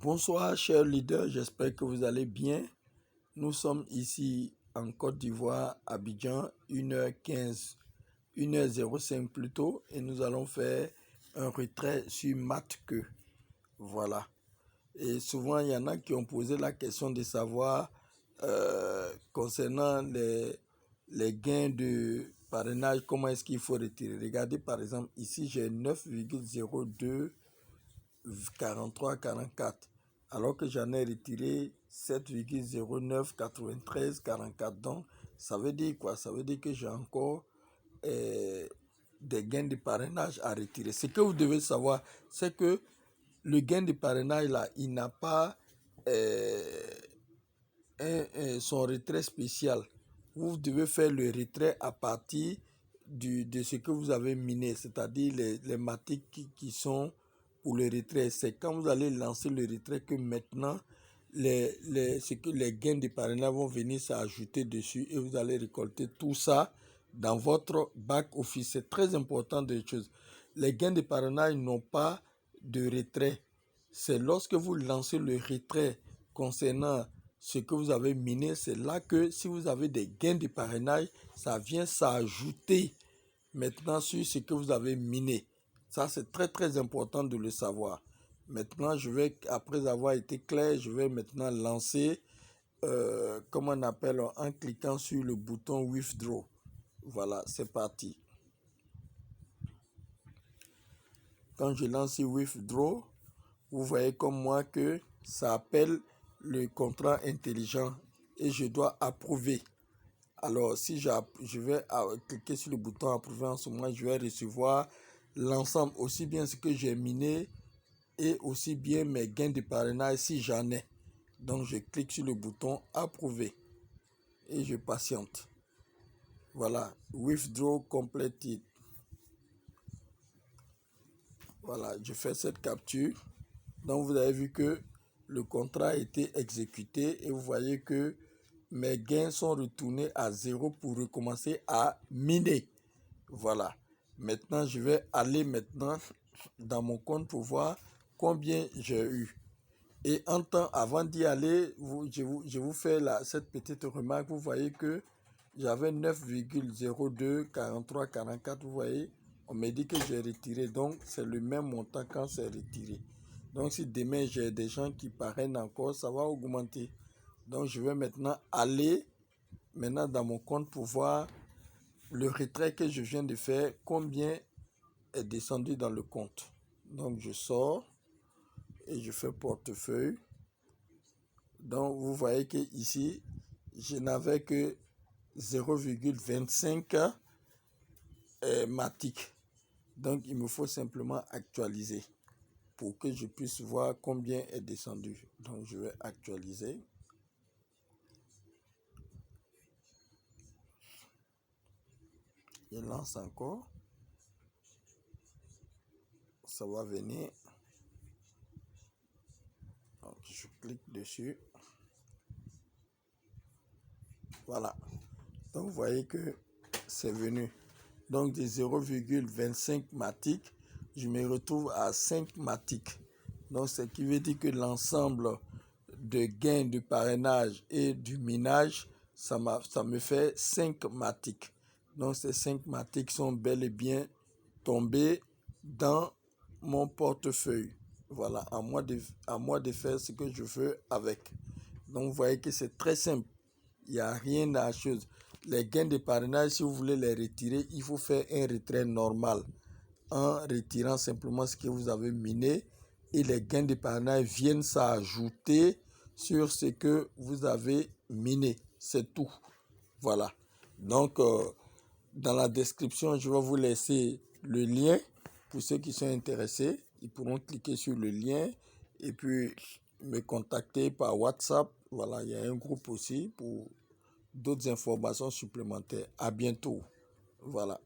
Bonsoir chers leaders, j'espère que vous allez bien. Nous sommes ici en Côte d'Ivoire, Abidjan, 1h15, 1h05 plutôt, et nous allons faire un retrait sur Matque. Voilà. Et souvent, il y en a qui ont posé la question de savoir concernant les gains de parrainage, comment est-ce qu'il faut retirer. Regardez par exemple, ici j'ai 9,02 43-44, alors que j'en ai retiré 7,09-93-44. Donc, ça veut dire quoi? Ça veut dire que j'ai encore des gains de parrainage à retirer. Ce que vous devez savoir, c'est que le gain de parrainage, là, il n'a pas son retrait spécial. Vous devez faire le retrait à partir de ce que vous avez miné, c'est-à-dire les matiques qui sont pour le retrait. C'est quand vous allez lancer le retrait que maintenant les gains de parrainage vont venir s'ajouter dessus et vous allez récolter tout ça dans votre back office. C'est très important de choses. Les gains de parrainage n'ont pas de retrait. C'est lorsque vous lancez le retrait concernant ce que vous avez miné, c'est là que si vous avez des gains de parrainage, ça vient s'ajouter maintenant sur ce que vous avez miné. Ça, c'est très très important de le savoir. Maintenant, après avoir été clair, je vais maintenant lancer, comme on appelle, en cliquant sur le bouton Withdraw. Voilà, c'est parti. Quand je lance Withdraw, vous voyez comme moi que ça appelle le contrat intelligent et je dois approuver. Alors, si je vais cliquer sur le bouton approuver en ce moment, je vais recevoir l'ensemble, aussi bien ce que j'ai miné et aussi bien mes gains de parrainage si j'en ai. Donc, je clique sur le bouton approuver et je patiente. Voilà, withdraw completed. Voilà, je fais cette capture. Donc, vous avez vu que le contrat a été exécuté et vous voyez que mes gains sont retournés à 0 pour recommencer à miner. Voilà. Maintenant, je vais aller maintenant dans mon compte pour voir combien j'ai eu. Et en temps, avant d'y aller, je vous fais cette petite remarque. Vous voyez que j'avais 9,02, 43, 44. Vous voyez, on me dit que j'ai retiré. Donc, c'est le même montant quand c'est retiré. Donc, si demain, j'ai des gens qui parrainent encore, ça va augmenter. Donc, je vais maintenant aller dans mon compte pour voir le retrait que je viens de faire, combien est descendu dans le compte. Donc, je sors et je fais portefeuille. Donc, vous voyez que ici, je n'avais que 0,25 Matic. Donc, il me faut simplement actualiser pour que je puisse voir combien est descendu. Donc, je vais actualiser. Je lance encore. Ça va venir. Donc, je clique dessus. Voilà. Donc, vous voyez que c'est venu. Donc, de 0,25 Matic, je me retrouve à 5 Matic. Donc, ce qui veut dire que l'ensemble de gains de parrainage et du minage, ça me fait 5 Matic. Donc, ces 5 Matic sont bel et bien tombés dans mon portefeuille. Voilà, à moi de faire ce que je veux avec. Donc, vous voyez que c'est très simple. Il n'y a rien à chose. Les gains de parrainage, si vous voulez les retirer, il faut faire un retrait normal en retirant simplement ce que vous avez miné et les gains de parrainage viennent s'ajouter sur ce que vous avez miné. C'est tout. Voilà. Donc, dans la description, je vais vous laisser le lien pour ceux qui sont intéressés. Ils pourront cliquer sur le lien et puis me contacter par WhatsApp. Voilà, il y a un groupe aussi pour d'autres informations supplémentaires. À bientôt. Voilà.